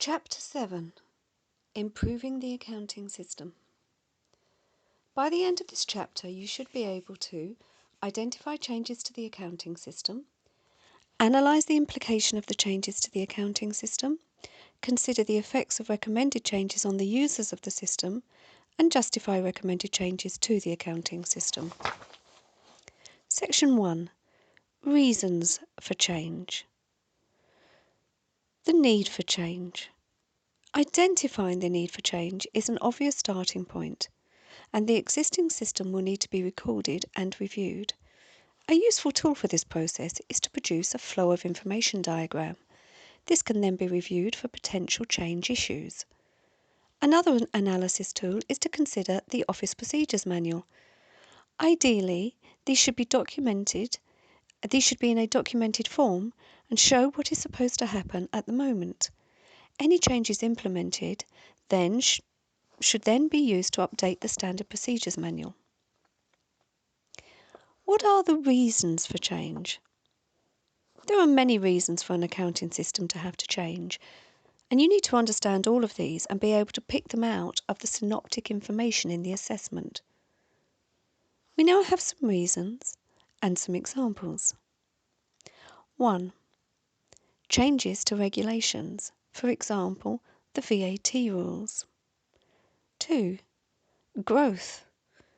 Chapter 7: Improving the Accounting System. By the end of this chapter, you should be able to identify changes to the accounting system, analyse the implication of the changes to the accounting system, consider the effects of recommended changes on the users of the system, and justify recommended changes to the accounting system. Section 1: Reasons for change. The need for change. Identifying the need for change is an obvious starting point, and the existing system will need to be recorded and reviewed. A useful tool for this process is to produce a flow of information diagram. This can then be reviewed for potential change issues. Another analysis tool is to consider the Office Procedures Manual. Ideally, these should be in a documented form and show what is supposed to happen at the moment. Any changes implemented then should then be used to update the Standard Procedures Manual. What are the reasons for change? There are many reasons for an accounting system to have to change, and you need to understand all of these and be able to pick them out of the synoptic information in the assessment. We now have some reasons and some examples. 1. Changes to regulations, for example, the VAT rules. 2. Growth,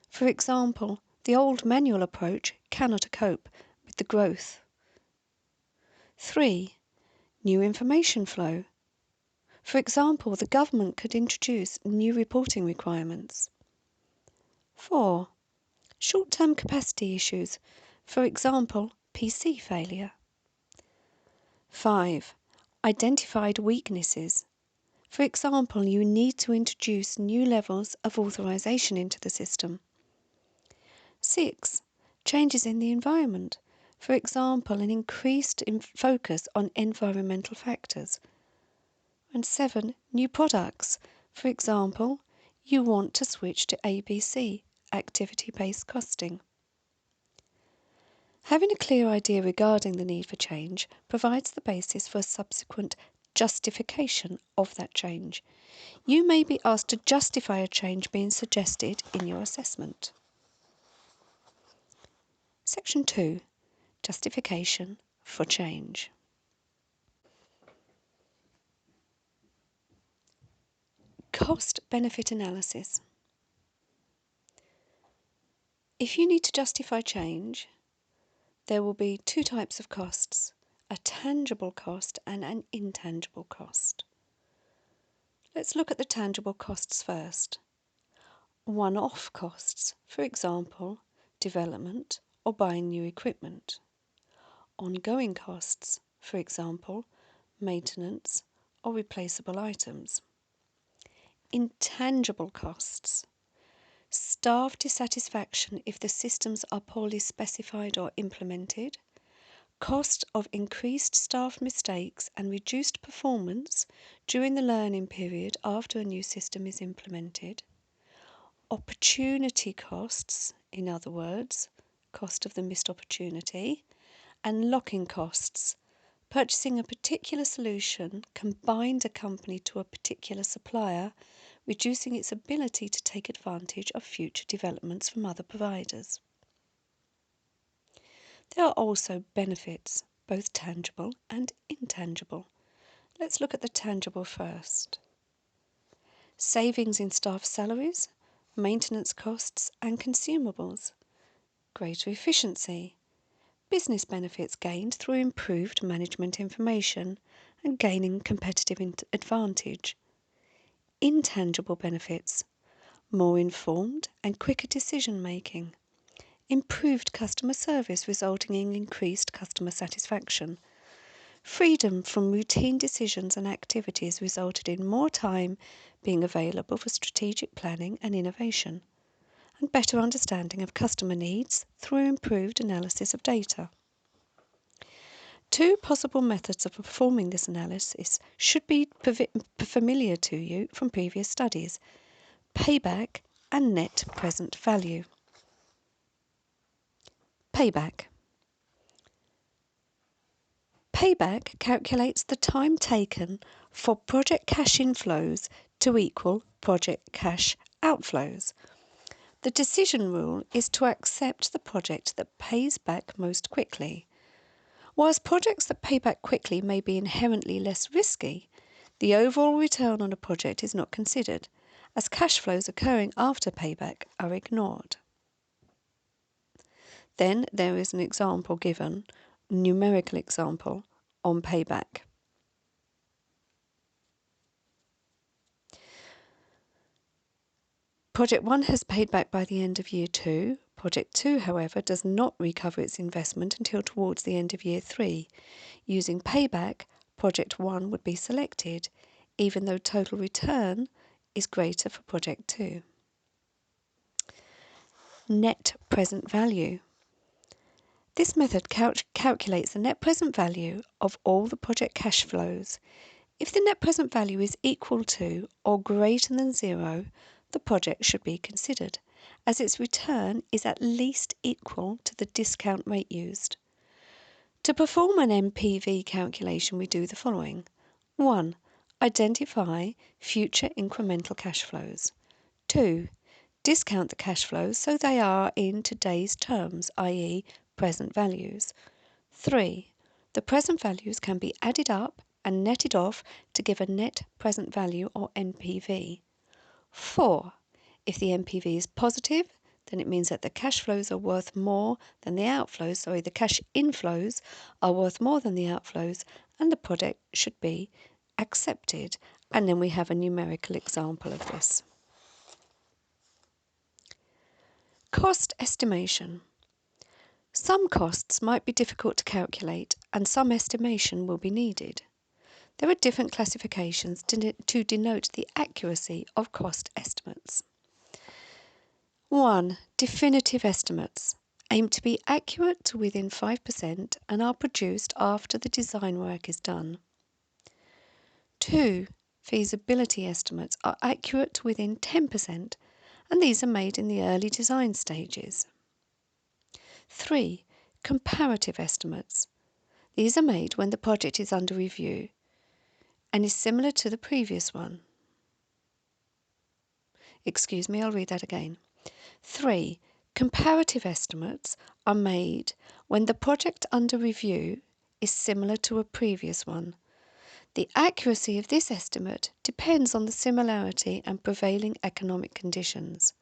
for example, the old manual approach cannot cope with the growth. 3. New information flow. For example, the government could introduce new reporting requirements. 4. Short-term capacity issues, for example, PC failure. 5. Identified weaknesses. For example, you need to introduce new levels of authorization into the system. 6. Changes in the environment. For example, an increased focus on environmental factors. And 7. New products. For example, you want to switch to ABC, activity-based costing. Having a clear idea regarding the need for change provides the basis for a subsequent justification of that change. You may be asked to justify a change being suggested in your assessment. Section 2: Justification for change. Cost-benefit analysis. If you need to justify change, there will be two types of costs: a tangible cost and an intangible cost. Let's look at the tangible costs first. One-off costs, for example, development or buying new equipment. Ongoing costs, for example, maintenance or replaceable items. Intangible costs. Staff dissatisfaction if the systems are poorly specified or implemented. Cost of increased staff mistakes and reduced performance during the learning period after a new system is implemented. Opportunity costs, in other words, cost of the missed opportunity, and lock-in costs. Purchasing a particular solution can bind a company to a particular supplier, reducing its ability to take advantage of future developments from other providers. There are also benefits, both tangible and intangible. Let's look at the tangible first. Savings in staff salaries, maintenance costs and consumables. Greater efficiency. Business benefits gained through improved management information and gaining competitive advantage. Intangible benefits. More informed and quicker decision making. Improved customer service resulting in increased customer satisfaction. Freedom from routine decisions and activities resulted in more time being available for strategic planning and innovation, and better understanding of customer needs through improved analysis of data. Two possible methods of performing this analysis should be familiar to you from previous studies: payback and net present value. Payback. Payback calculates the time taken for project cash inflows to equal project cash outflows. The decision rule is to accept the project that pays back most quickly. Whilst projects that pay back quickly may be inherently less risky, the overall return on a project is not considered, as cash flows occurring after payback are ignored. Then there is an example given, numerical example, on payback. Project 1 has paid back by the end of year 2. Project 2, however, does not recover its investment until towards the end of year 3. Using payback, Project 1 would be selected, even though total return is greater for Project 2. Net present value. This method calculates the net present value of all the project cash flows. If the net present value is equal to or greater than 0, the project should be considered, as its return is at least equal to the discount rate used. To perform an NPV calculation, we do the following. 1. Identify future incremental cash flows. 2. Discount the cash flows so they are in today's terms, i.e. present values. 3. The present values can be added up and netted off to give a net present value or NPV. 4. If the NPV is positive, then it means that the cash flows are worth more than the outflows, the cash inflows are worth more than the outflows, and the project should be accepted. And then we have a numerical example of this. Cost estimation. Some costs might be difficult to calculate and some estimation will be needed. There are different classifications to denote the accuracy of cost estimates. 1. Definitive estimates aim to be accurate to within 5% and are produced after the design work is done. 2. Feasibility estimates are accurate to within 10% and these are made in the early design stages. 3. Comparative estimates. These are made when the project is under review and is similar to the previous one. I'll read that again. 3. Comparative estimates are made when the project under review is similar to a previous one. The accuracy of this estimate depends on the similarity and prevailing economic conditions.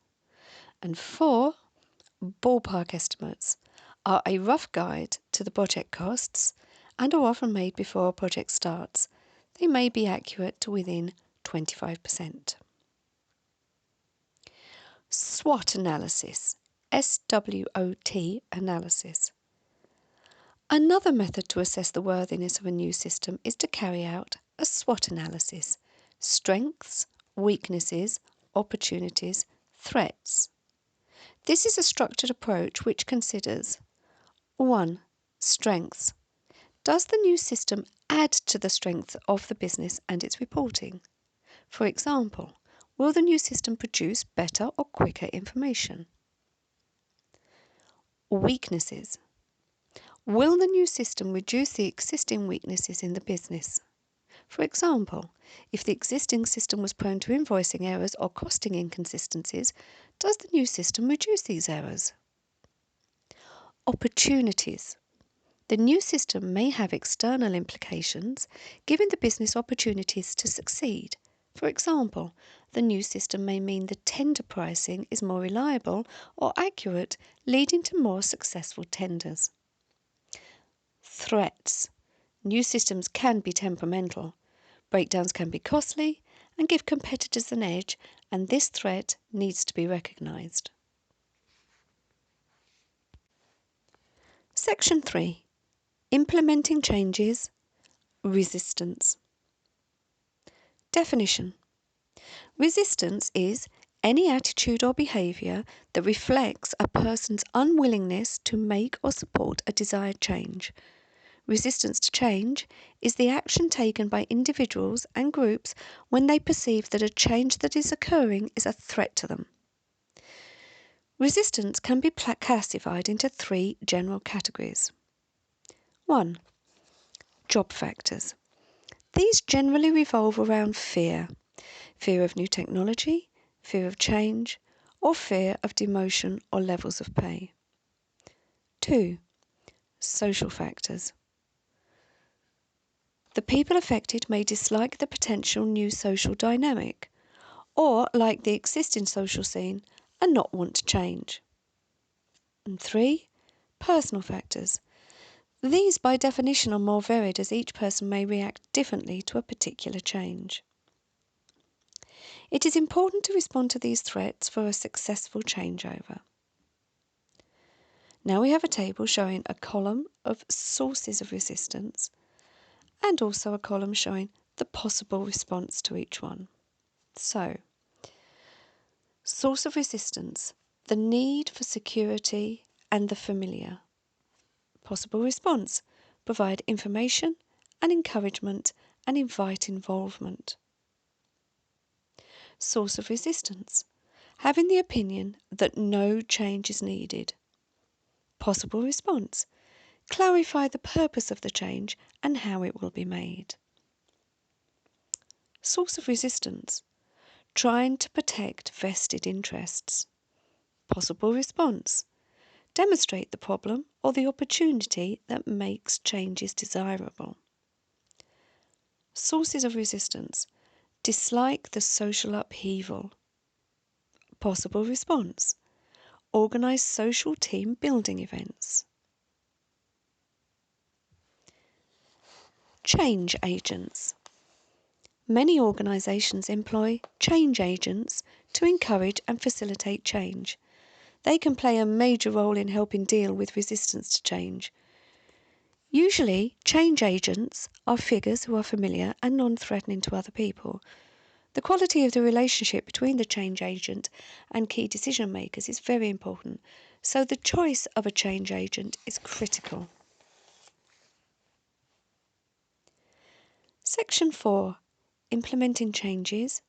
And 4. Ballpark estimates are a rough guide to the project costs and are often made before a project starts. They may be accurate to within 25%. SWOT analysis, SWOT analysis. Another method to assess the worthiness of a new system is to carry out a SWOT analysis: strengths, weaknesses, opportunities, threats. This is a structured approach which considers 1. Strengths. Does the new system add to the strength of the business and its reporting? For example, will the new system produce better or quicker information? Weaknesses. Will the new system reduce the existing weaknesses in the business? For example, if the existing system was prone to invoicing errors or costing inconsistencies, does the new system reduce these errors? Opportunities. The new system may have external implications, giving the business opportunities to succeed. For example, the new system may mean the tender pricing is more reliable or accurate, leading to more successful tenders. Threats. New systems can be temperamental. Breakdowns can be costly and give competitors an edge, and this threat needs to be recognised. Section 3. Implementing changes, resistance. Definition. Resistance is any attitude or behaviour that reflects a person's unwillingness to make or support a desired change. Resistance to change is the action taken by individuals and groups when they perceive that a change that is occurring is a threat to them. Resistance can be classified into 3 general categories. 1. Job factors. These generally revolve around fear of new technology, fear of change, or fear of demotion or levels of pay. 2. Social factors. The people affected may dislike the potential new social dynamic, or like the existing social scene and not want to change. And 3. Personal factors. These by definition are more varied as each person may react differently to a particular change. It is important to respond to these threats for a successful changeover. Now we have a table showing a column of sources of resistance and also a column showing the possible response to each one. So, source of resistance, the need for security and the familiar. Possible response, provide information and encouragement and invite involvement. Source of resistance, having the opinion that no change is needed. Possible response, clarify the purpose of the change and how it will be made. Source of resistance, trying to protect vested interests. Possible response, demonstrate the problem or the opportunity that makes changes desirable. Sources of resistance, dislike the social upheaval. Possible response, organise social team building events. Change agents. Many organisations employ change agents to encourage and facilitate change. They can play a major role in helping deal with resistance to change. Usually, change agents are figures who are familiar and non-threatening to other people. The quality of the relationship between the change agent and key decision makers is very important, so the choice of a change agent is critical. Section 4. Implementing changes.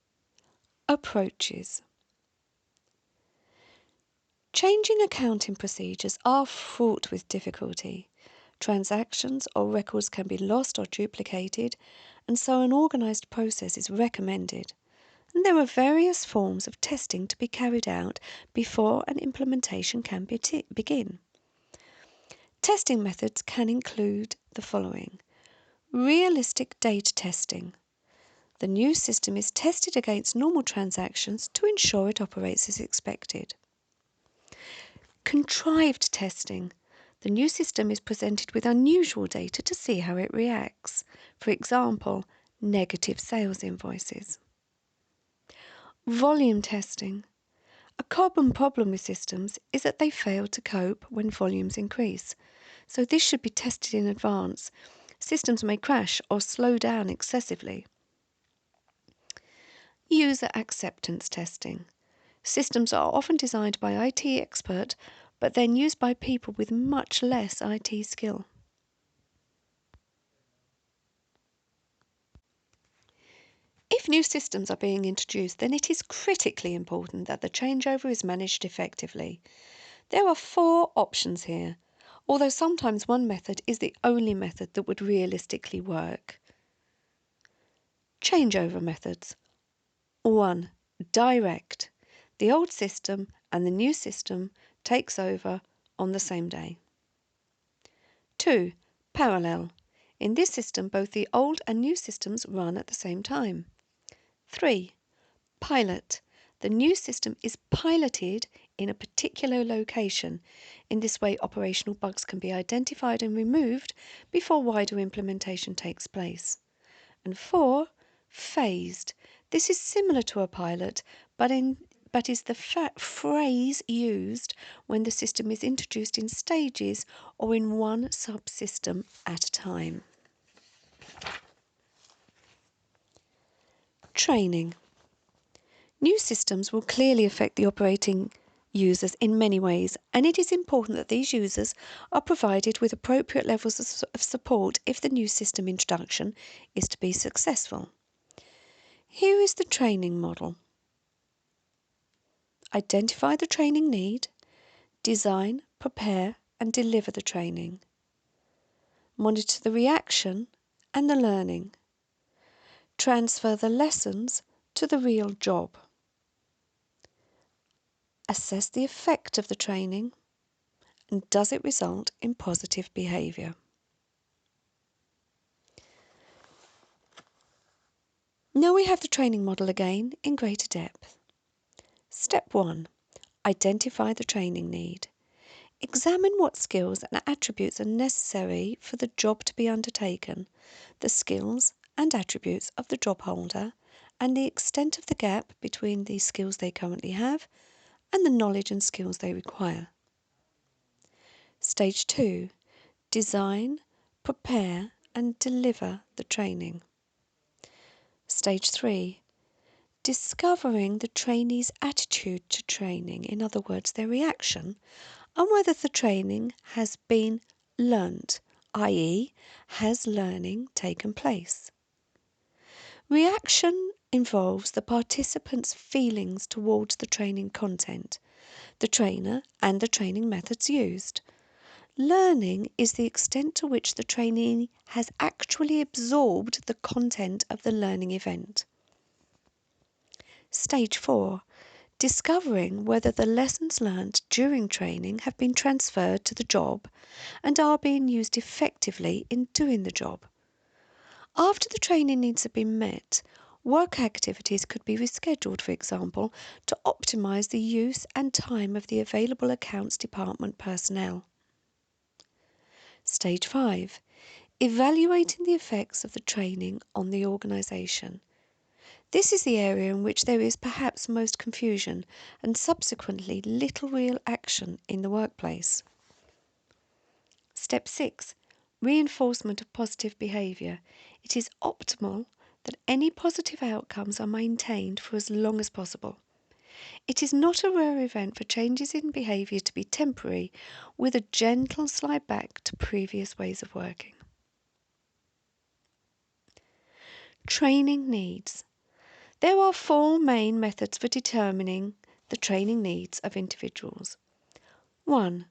Approaches. Changing accounting procedures are fraught with difficulty. Transactions or records can be lost or duplicated, and so an organised process is recommended. And there are various forms of testing to be carried out before an implementation can begin. Testing methods can include the following. Realistic data testing. The new system is tested against normal transactions to ensure it operates as expected. Contrived testing. The new system is presented with unusual data to see how it reacts. For example, negative sales invoices. Volume testing. A common problem with systems is that they fail to cope when volumes increase, so this should be tested in advance. Systems may crash or slow down excessively. User acceptance testing. Systems are often designed by IT experts, but then used by people with much less IT skill. If new systems are being introduced, then it is critically important that the changeover is managed effectively. There are 4 options here, although sometimes one method is the only method that would realistically work. Changeover methods. 1. Direct. The old system and the new system takes over on the same day. 2. Parallel. In this system, both the old and new systems run at the same time. 3. Pilot. The new system is piloted in a particular location. In this way, operational bugs can be identified and removed before wider implementation takes place. And 4. Phased. This is similar to a pilot, but is the phrase used when the system is introduced in stages or in one subsystem at a time. Training. New systems will clearly affect the operating users in many ways, and it is important that these users are provided with appropriate levels of support if the new system introduction is to be successful. Here is the training model. Identify the training need, design, prepare and deliver the training. Monitor the reaction and the learning. Transfer the lessons to the real job. Assess the effect of the training, and does it result in positive behaviour? Now we have the training model again in greater depth. Step 1. Identify the training need. Examine what skills and attributes are necessary for the job to be undertaken, the skills and attributes of the job holder, and the extent of the gap between the skills they currently have and the knowledge and skills they require. Stage 2. Design, prepare and deliver the training. Stage 3. Discovering the trainee's attitude to training, in other words, their reaction, and whether the training has been learnt, i.e., has learning taken place. Reaction involves the participants' feelings towards the training content, the trainer, and the training methods used. Learning is the extent to which the trainee has actually absorbed the content of the learning event. Stage 4. Discovering whether the lessons learnt during training have been transferred to the job and are being used effectively in doing the job. After the training needs have been met, work activities could be rescheduled, for example, to optimise the use and time of the available accounts department personnel. Stage 5. Evaluating the effects of the training on the organisation. This is the area in which there is perhaps most confusion and subsequently little real action in the workplace. Step 6. Reinforcement of positive behaviour. It is optimal that any positive outcomes are maintained for as long as possible. It is not a rare event for changes in behaviour to be temporary, with a gentle slide back to previous ways of working. Training needs. There are 4 main methods for determining the training needs of individuals. 1.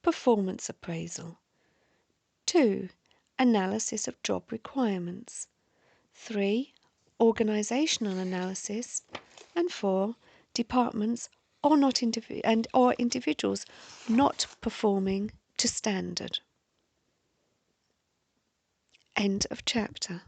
Performance appraisal. 2. Analysis of job requirements. 3. Organisational analysis. And 4. Departments or individuals not performing to standard. End of chapter.